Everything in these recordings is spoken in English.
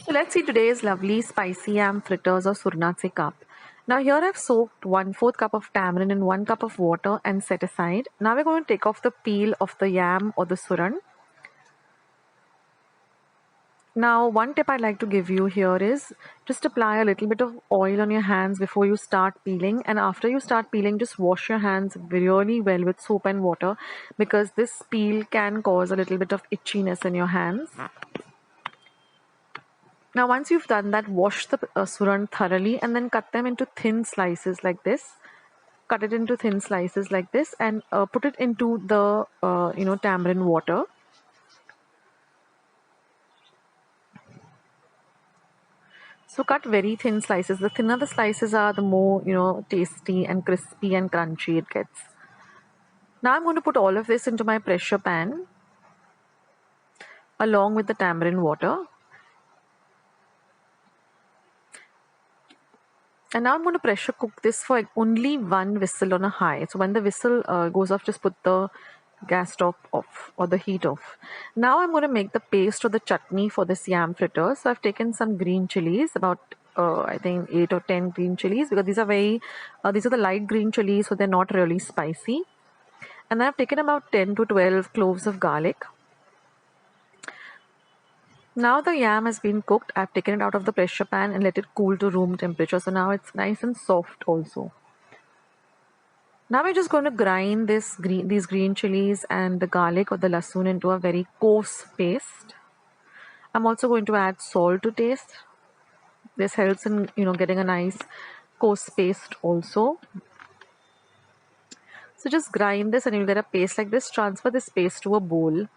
So let's see today's lovely spicy yam fritters or surnatse cup. Now here I've soaked 1/4 cup of tamarind in 1 cup of water and set aside. Now we're going to take off the peel of the yam or the suran. Now one tip I'd like to give you here is just apply a little bit of oil on your hands before you start peeling, and after you start peeling just wash your hands really well with soap and water, because this peel can cause a little bit of itchiness in your hands. Now once you've done that, wash the suran thoroughly and then cut them into thin slices like this. Cut it into thin slices like this and put it into the tamarind water. So cut very thin slices. The thinner the slices are, the more tasty and crispy and crunchy it gets. Now I'm going to put all of this into my pressure pan along with the tamarind water. And now I'm going to pressure cook this for only 1 whistle on a high. So when the whistle goes off, just put the gas stop off or the heat off. Now I'm going to make the paste or the chutney for this yam fritter. So I've taken some green chilies, about I think 8 or 10 green chilies, because these are the light green chilies, so they're not really spicy. And then I've taken about 10 to 12 cloves of garlic. Now the yam has been cooked. I've taken it out of the pressure pan and let it cool to room temperature. So now it's nice and soft also. Now we're just going to grind these green chilies and the garlic or the lasoon into a very coarse paste. I'm also going to add salt to taste. This helps in getting a nice coarse paste also. So just grind this and you'll get a paste like this. Transfer this paste to a bowl.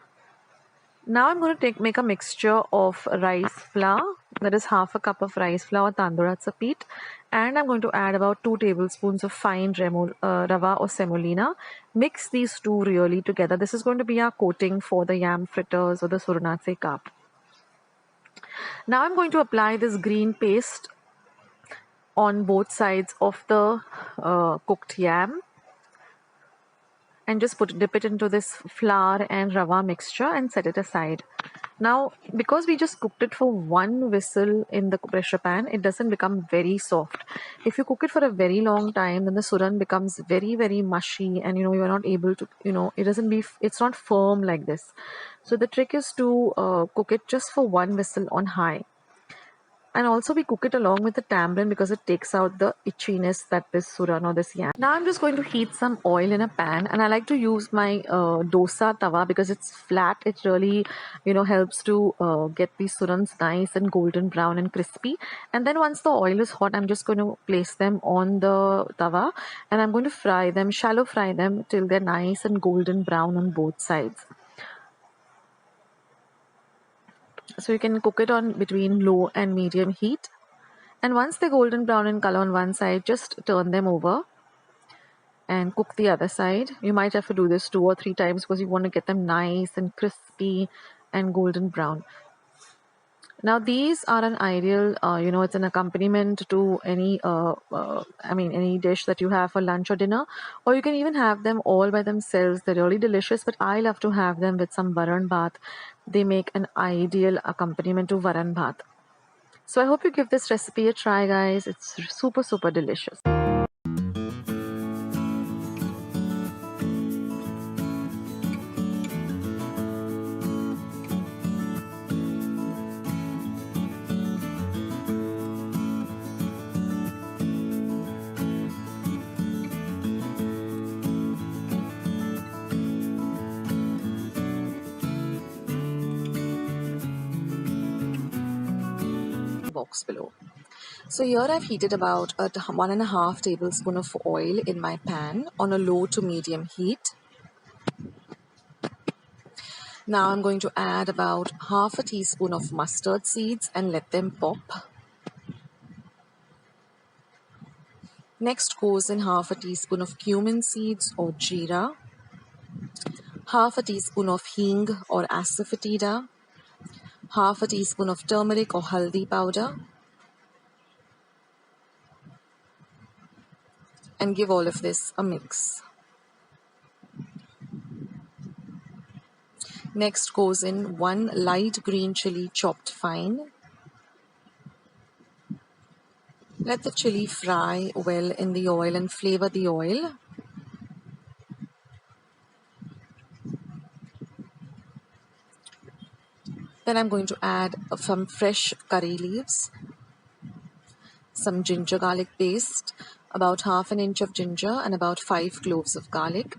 Now I'm going to make a mixture of rice flour, that is half a cup of rice flour, tandoorats peat, and I'm going to add about 2 tablespoons of fine rava or semolina. Mix these two really together. This is going to be our coating for the yam fritters or the surnatse cup. Now I'm going to apply this green paste on both sides of the cooked yam. And just dip it into this flour and rava mixture and set it aside. Now, because we just cooked it for 1 whistle in the pressure pan, it doesn't become very soft. If you cook it for a very long time, then the suran becomes very, very mushy, and you are not able to, it's not firm like this. So the trick is to cook it just for 1 whistle on high. And also we cook it along with the tamarind because it takes out the itchiness that this suran or this yam. Now I'm just going to heat some oil in a pan, and I like to use my dosa tawa because it's flat. It really helps to get these surans nice and golden brown and crispy. And then once the oil is hot, I'm just going to place them on the tawa and I'm going to fry them, shallow fry them till they're nice and golden brown on both sides. So you can cook it on between low and medium heat. And once they're golden brown in color on one side, just turn them over and cook the other side. You might have to do this 2 or 3 times because you want to get them nice and crispy and golden brown. Now these are an ideal, it's an accompaniment to any, any dish that you have for lunch or dinner, or you can even have them all by themselves. They're really delicious, but I love to have them with some varan bhat. They make an ideal accompaniment to varan bhat. So I hope you give this recipe a try, guys. It's super, super delicious. Box below. So here I've heated about 1.5 tablespoon of oil in my pan on a low to medium heat. Now I'm going to add about half a teaspoon of mustard seeds and let them pop. Next goes in half a teaspoon of cumin seeds or jeera, half a teaspoon of hing or asafoetida, half a teaspoon of turmeric or haldi powder, and give all of this a mix. Next goes in 1 light green chili chopped fine, Let the chili fry well in the oil and flavor the oil. Then I'm going to add some fresh curry leaves, some ginger garlic paste, about half an inch of ginger and about 5 cloves of garlic.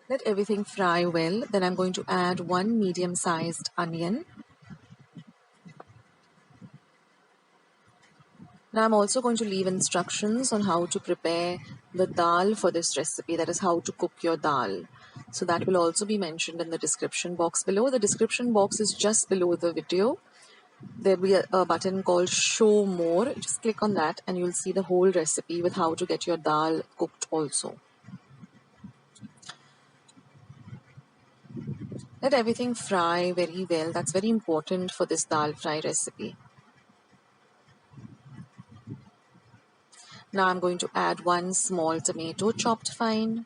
Let everything fry well. Then I'm going to add 1 medium-sized onion. Now I'm also going to leave instructions on how to prepare the dal for this recipe, that is how to cook your dal. So that will also be mentioned in the description box below. The description box is just below the video. There will be a button called show more. Just click on that and you'll see the whole recipe with how to get your dal cooked also. Let everything fry very well. That's very important for this dal fry recipe. Now I'm going to add 1 small tomato chopped fine.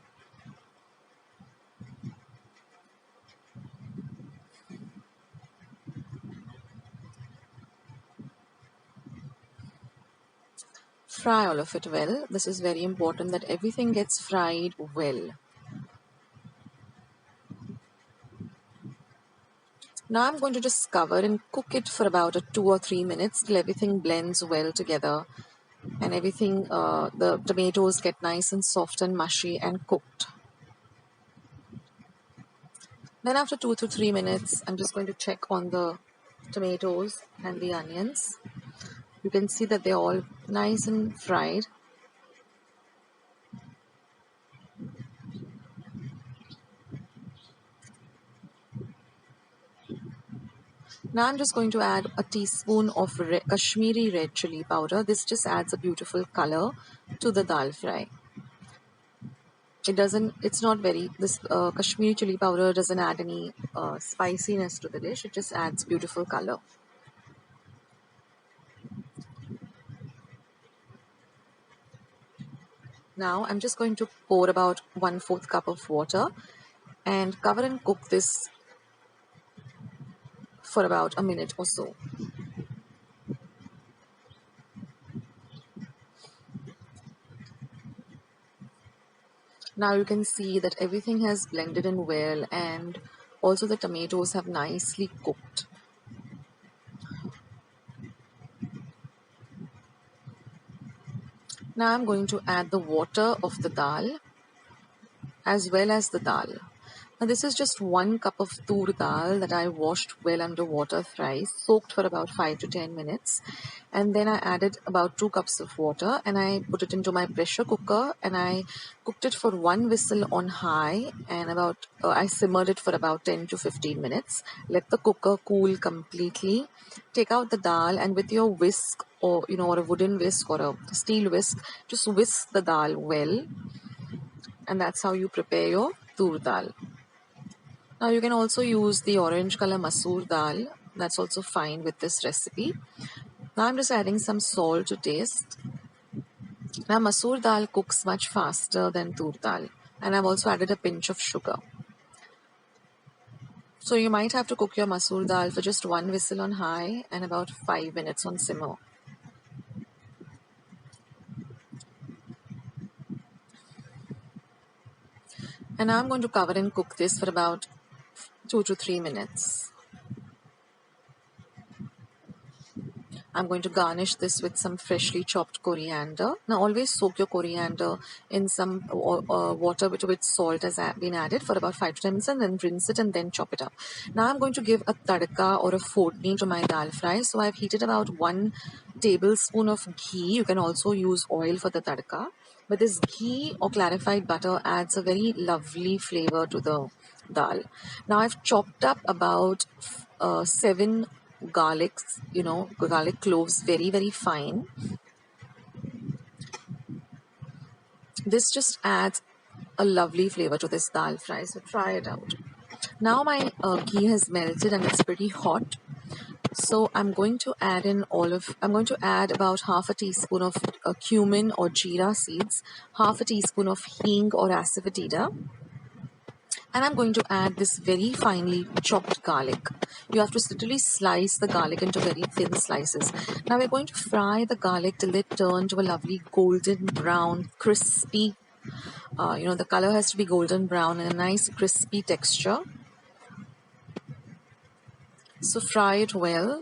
Fry all of it well. This is very important that everything gets fried well. Now I'm going to just cover and cook it for about 2 or 3 minutes till everything blends well together and everything, the tomatoes get nice and soft and mushy and cooked. Then after 2 to 3 minutes, I'm just going to check on the tomatoes and the onions. You can see that they're all nice and fried. Now I'm just going to add a teaspoon of Kashmiri red chili powder. This just adds a beautiful color to the dal fry. It's not very, this Kashmiri chili powder doesn't add any spiciness to the dish. It just adds beautiful color. Now I'm just going to pour about 1/4 cup of water and cover and cook this for about a minute or so. Now you can see that everything has blended in well and also the tomatoes have nicely cooked. Now I'm going to add the water of the dal as well as the dal. Now this is just 1 cup of tur dal that I washed well under water thrice, soaked for about 5 to 10 minutes. And then I added about 2 cups of water and I put it into my pressure cooker and I cooked it for 1 whistle on high and I simmered it for about 10 to 15 minutes. Let the cooker cool completely. Take out the dal and with your whisk or a wooden whisk or a steel whisk, just whisk the dal well. And that's how you prepare your tur dal. Now you can also use the orange color masoor dal. That's also fine with this recipe. Now I'm just adding some salt to taste. Now masoor dal cooks much faster than tur dal. And I've also added a pinch of sugar. So you might have to cook your masoor dal for just 1 whistle on high and about 5 minutes on simmer. And now I'm going to cover and cook this for about 2 to 3 minutes. I'm going to garnish this with some freshly chopped coriander. Now always soak your coriander in some water with which salt has been added for about 5 to 10 minutes and then rinse it and then chop it up. Now I'm going to give a tadka or a fortni to my dal fry. So I've heated about 1 tablespoon of ghee. You can also use oil for the tadka. But this ghee or clarified butter adds a very lovely flavor to the dal. Now I've chopped up about 7 garlic cloves very, very fine. This just adds a lovely flavor to this dal fry, so try it out. Now my ghee has melted and it's pretty hot. So I'm going to add about half a teaspoon of cumin or jeera seeds, half a teaspoon of hing or asafoetida, And I'm going to add this very finely chopped garlic. You have to literally slice the garlic into very thin slices. Now we're going to fry the garlic till it turns to a lovely golden brown, crispy. The color has to be golden brown and a nice crispy texture. So fry it well.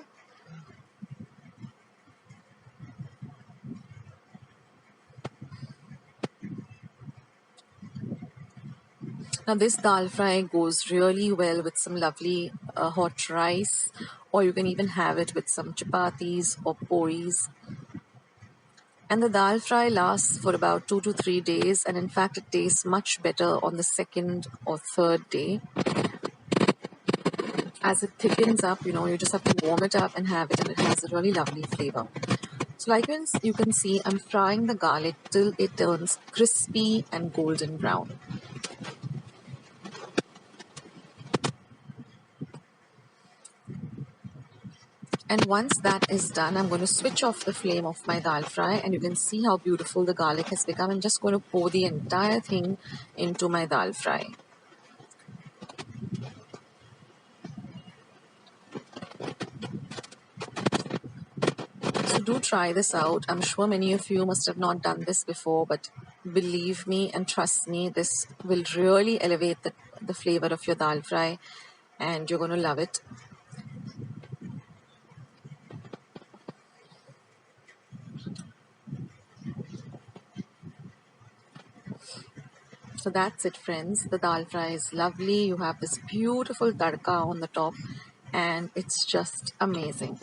Now this dal fry goes really well with some lovely hot rice, or you can even have it with some chapatis or puris. And the dal fry lasts for about 2 to 3 days, and in fact it tastes much better on the second or third day. As it thickens up, you just have to warm it up and have it, and it has a really lovely flavor. So like you can see, I'm frying the garlic till it turns crispy and golden brown. And once that is done, I'm going to switch off the flame of my dal fry, and you can see how beautiful the garlic has become. I'm just going to pour the entire thing into my dal fry. So do try this out. I'm sure many of you must have not done this before, but believe me and trust me, this will really elevate the flavor of your dal fry, and you're going to love it. So that's it, friends. The dal fry is lovely. You have this beautiful tadka on the top, and it's just amazing.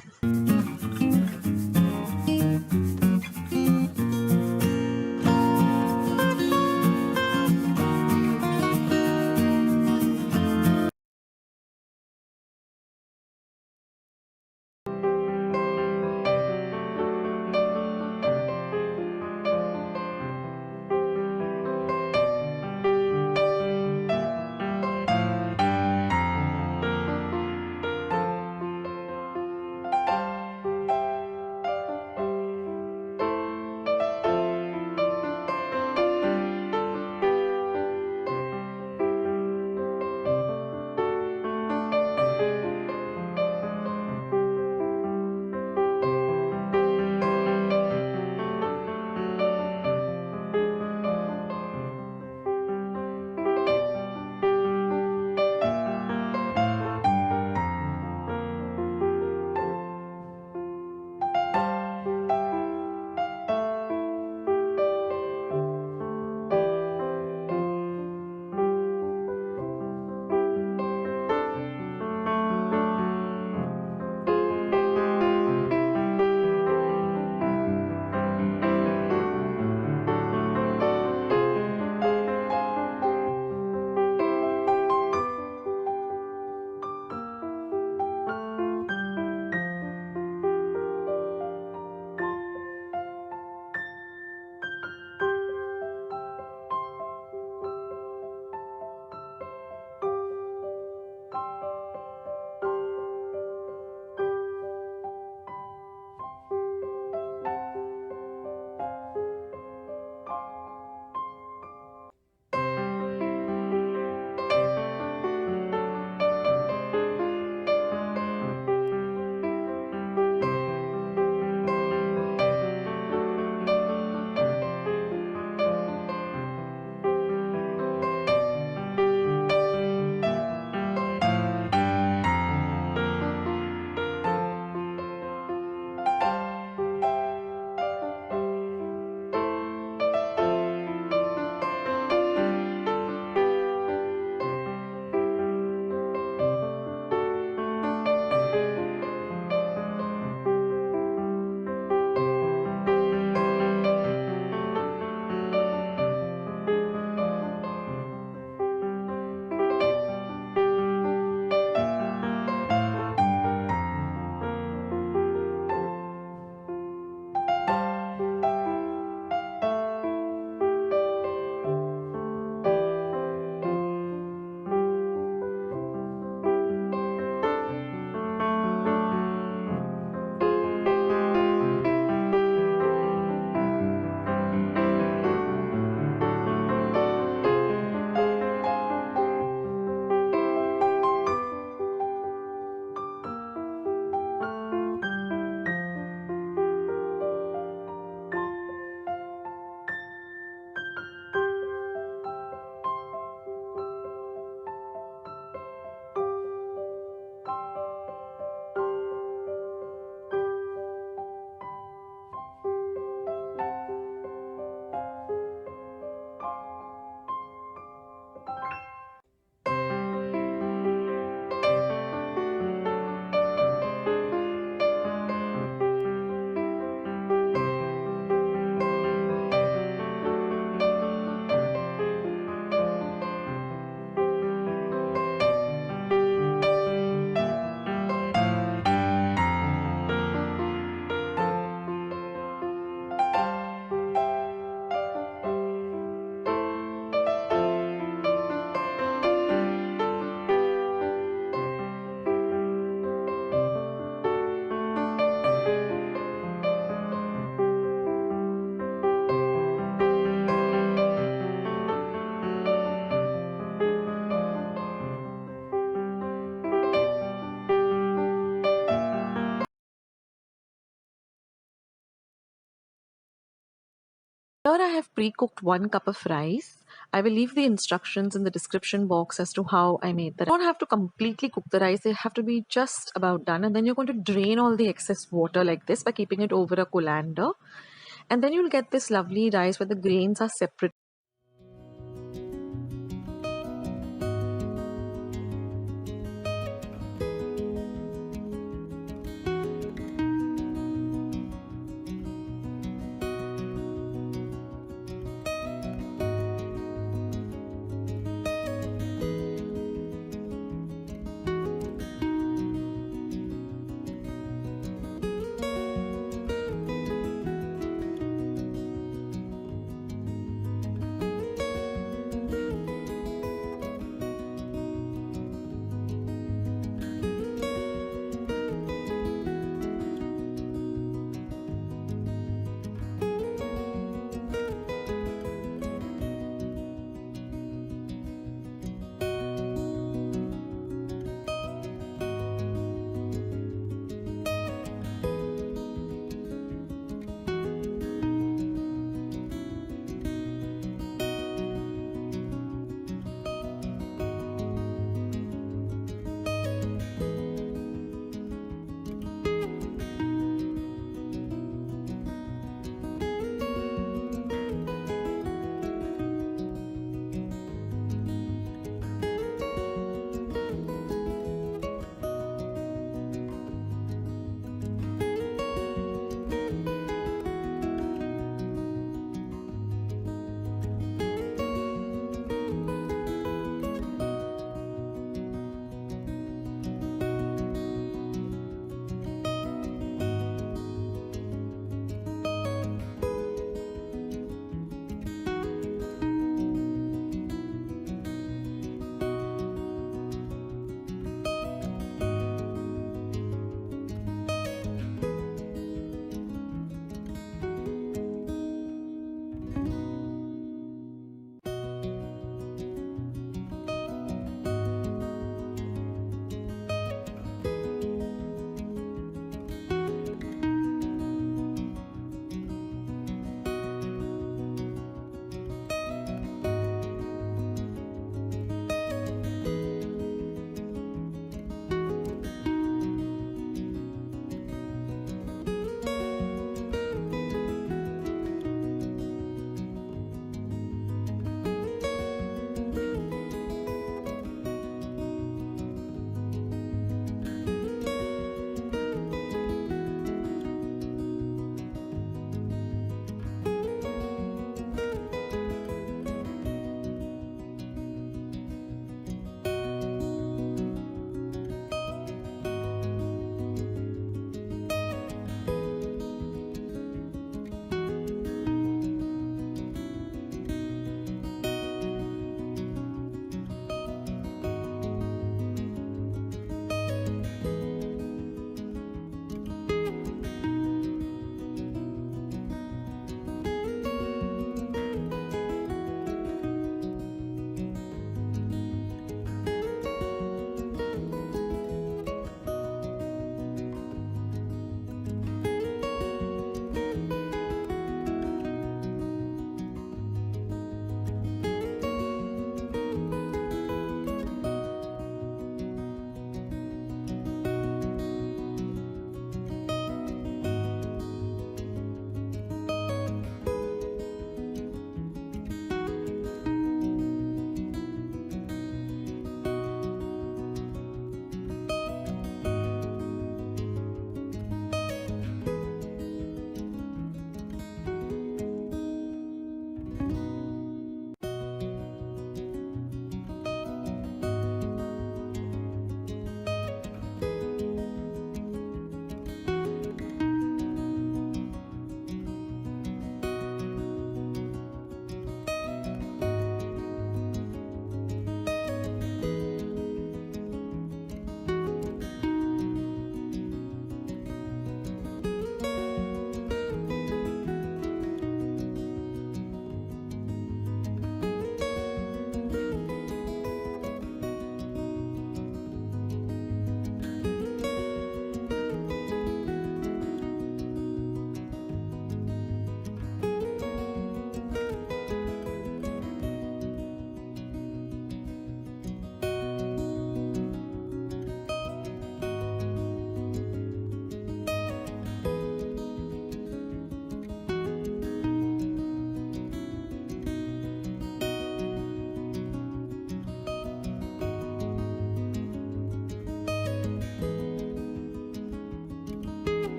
Here I have pre-cooked 1 cup of rice. I will leave the instructions in the description box as to how I made the rice. You don't have to completely cook the rice. They have to be just about done. And then you're going to drain all the excess water like this by keeping it over a colander. And then you'll get this lovely rice where the grains are separate.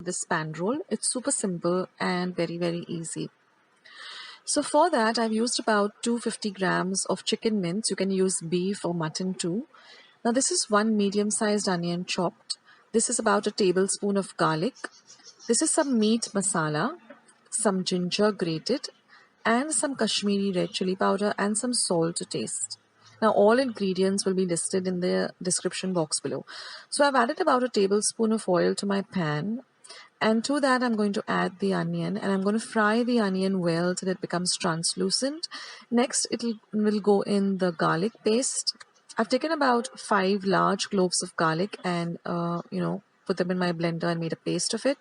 this pan roll. It's super simple and very, very easy. So for that, I've used about 250 grams of chicken mince. You can use beef or mutton too. Now this is one medium-sized onion chopped. This is about a tablespoon of garlic. This is some meat masala, some ginger grated, and some Kashmiri red chili powder and some salt to taste. Now all ingredients will be listed in the description box below. So I've added about a tablespoon of oil to my pan, and to that I'm going to add the onion, and I'm going to fry the onion well till it becomes translucent. Next will go in the garlic paste. I've taken about 5 large cloves of garlic and put them in my blender and made a paste of it.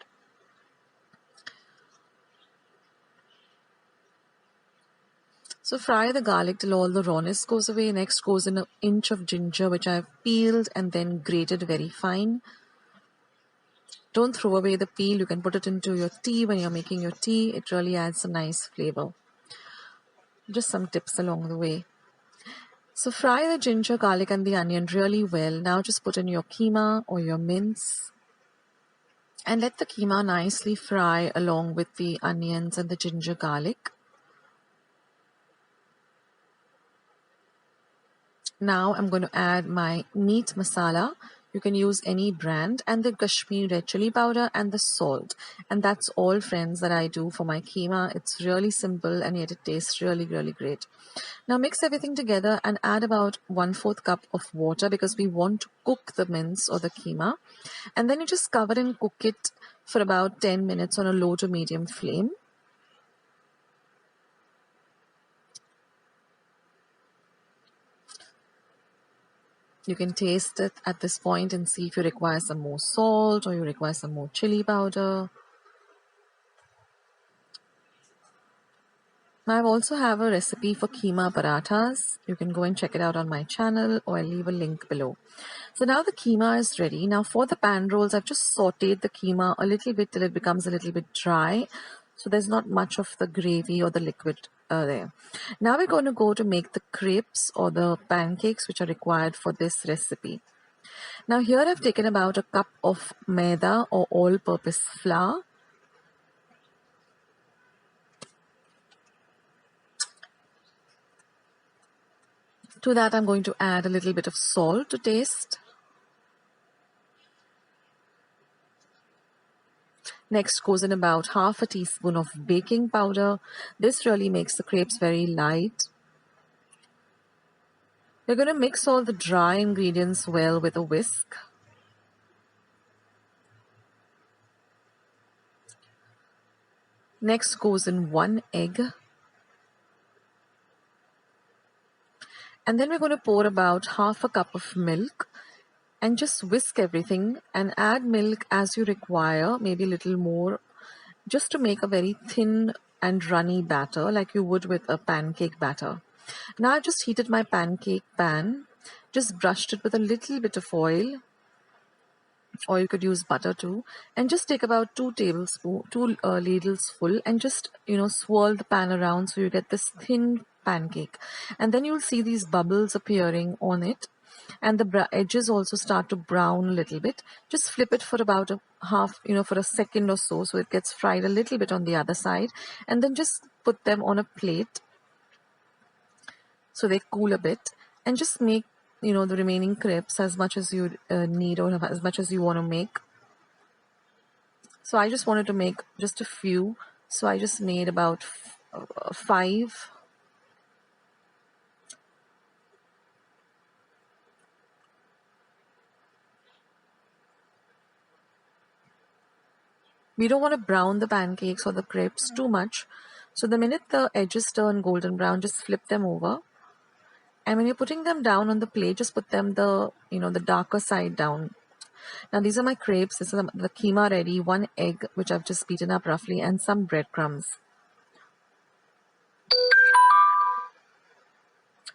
So fry the garlic till all the rawness goes away. Next goes in an inch of ginger, which I've peeled and then grated very fine. Don't throw away the peel. You can put it into your tea when you're making your tea. It really adds a nice flavor. Just some tips along the way. So fry the ginger, garlic and the onion really well. Now just put in your keema or your mince. And let the keema nicely fry along with the onions and the ginger garlic. Now I'm going to add my meat masala. You can use any brand, and the Kashmiri red chili powder and the salt. And that's all, friends, that I do for my keema. It's really simple and yet it tastes really, really great. Now mix everything together and add about 1/4 cup of water because we want to cook the mince or the keema. And then you just cover and cook it for about 10 minutes on a low to medium flame. You can taste it at this point and see if you require some more salt or you require some more chili powder. Now I also have a recipe for keema parathas. You can go and check it out on my channel, or I'll leave a link below. So now the keema is ready. Now for the pan rolls, I've just sauteed the keema a little bit till it becomes a little bit dry. So there's not much of the gravy or the liquid there. Now we're going to go to make the crepes or the pancakes which are required for this recipe. Now here I've taken about a cup of maida or all-purpose flour. To that I'm going to add a little bit of salt to taste. Next goes in about 1/2 teaspoon of baking powder. This really makes the crepes very light. We're going to mix all the dry ingredients well with a whisk. Next goes in 1 egg. And then we're going to pour about 1/2 cup of milk and just whisk everything and add milk as you require, maybe a little more, just to make a very thin and runny batter like you would with a pancake batter. Now I've just heated my pancake pan, just brushed it with a little bit of oil, or you could use butter too, and just take about 2 ladles full and just swirl the pan around so you get this thin pancake. And then you'll see these bubbles appearing on it, and the edges also start to brown a little bit. Just flip it for about for a second or so it gets fried a little bit on the other side, and then just put them on a plate so they cool a bit, and just make the remaining crepes as much as you need or as much as you want to make. So I just wanted to make just a few, so I just made about 5. We don't want to brown the pancakes or the crepes too much, so the minute the edges turn golden brown, just flip them over. And when you're putting them down on the plate, just put them the darker side down. Now these are my crepes. This is the keema ready, 1 egg which I've just beaten up roughly, and some breadcrumbs.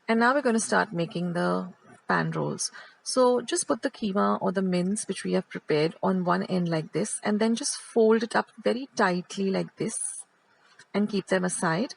And now we're going to start making the pan rolls. So just put the keema or the mince which we have prepared on one end like this, and then just fold it up very tightly like this and keep them aside.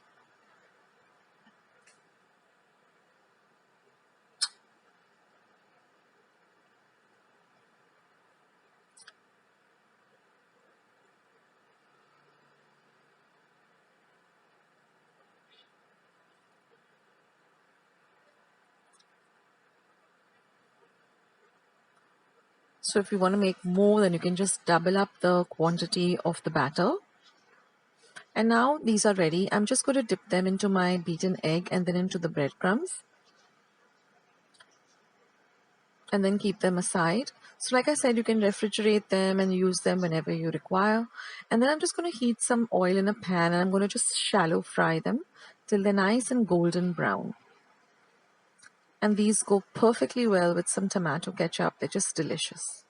So if you want to make more, then you can just double up the quantity of the batter. And now these are ready. I'm just going to dip them into my beaten egg and then into the breadcrumbs. And then keep them aside. So like I said, you can refrigerate them and use them whenever you require. And then I'm just going to heat some oil in a pan and I'm going to just shallow fry them till they're nice and golden brown. And these go perfectly well with some tomato ketchup. They're just delicious.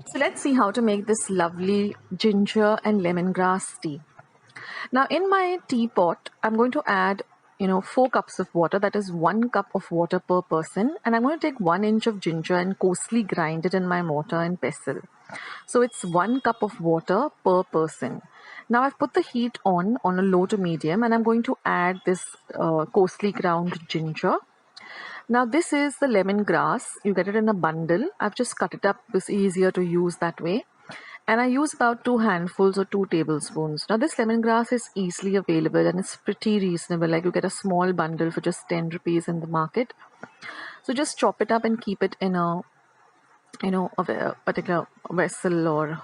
So let's see how to make this lovely ginger and lemongrass tea. Now in my teapot, I'm going to add 4 cups of water. That is 1 cup of water per person. And I'm going to take 1 inch of ginger and coarsely grind it in my mortar and pestle. So it's 1 cup of water per person. Now I've put the heat on a low to medium and I'm going to add this coarsely ground ginger. Now this is the lemongrass. You get it in a bundle. I've just cut it up. It's easier to use that way. And I use about 2 handfuls or 2 tablespoons. Now this lemongrass is easily available and it's pretty reasonable. Like you get a small bundle for just 10 rupees in the market. So just chop it up and keep it in a particular vessel or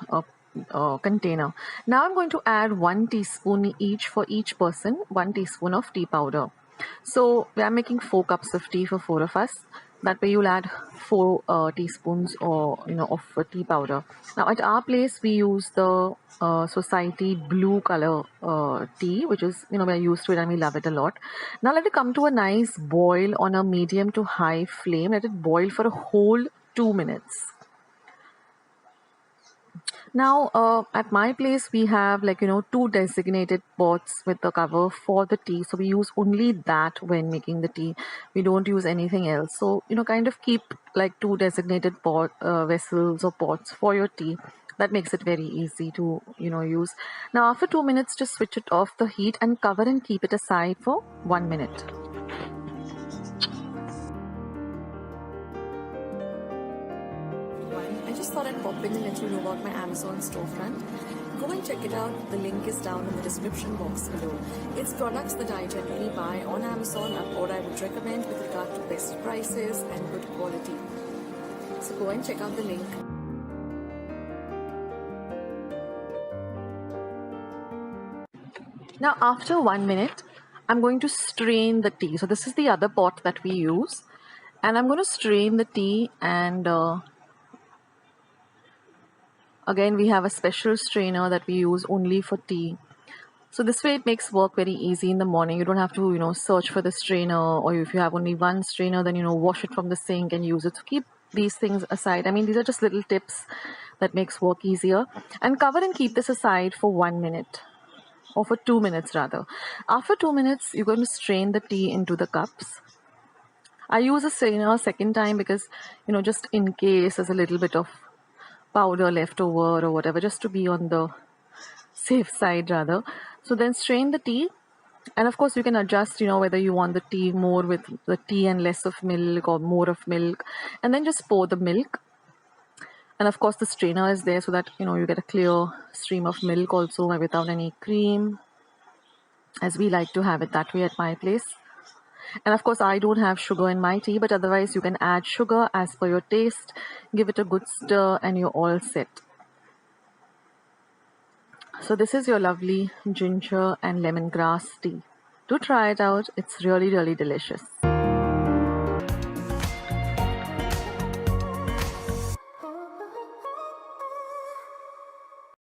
a container. Now I'm going to add 1 teaspoon each for each person, 1 teaspoon of tea powder. So we are making 4 cups of tea for 4 of us. That way you'll add 4 teaspoons of tea powder. Now at our place we use the society blue color tea, which is we're used to it and we love it a lot. Now let it come to a nice boil on a medium to high flame. Let it boil for a whole 2 minutes. Now at my place we have 2 designated pots with the cover for the tea, so we use only that when making the tea. We don't use anything else. So kind of keep 2 designated vessels or pots for your tea. That makes it very easy to use. Now after 2 minutes, just switch it off the heat and cover and keep it aside for 1 minute. I just thought I'd pop in and let you know about my Amazon storefront. Go and check it out. The link is down in the description box below. It's products that I generally buy on Amazon or I would recommend with regard to best prices and good quality. So go and check out the link. Now after 1 minute, I'm going to strain the tea. So this is the other pot that we use. And I'm going to strain the tea and again, we have a special strainer that we use only for tea. So this way it makes work very easy in the morning. You don't have to, search for the strainer, or if you have only one strainer, then, wash it from the sink and use it. So keep these things aside. I mean, these are just little tips that makes work easier. And cover and keep this aside for 1 minute, or for 2 minutes rather. After 2 minutes, you're going to strain the tea into the cups. I use a strainer a second time because, just in case there's a little bit of powder left over or whatever, just to be on the safe side rather. So then strain the tea, and of course you can adjust whether you want the tea more with the tea and less of milk or more of milk, and then just pour the milk. And of course the strainer is there so that you get a clear stream of milk also without any cream, as we like to have it that way at my place. And of course I don't have sugar in my tea, but otherwise you can add sugar as per your taste. Give it a good stir and you're all set. So this is your lovely ginger and lemongrass tea. Do try it out. It's really, really delicious.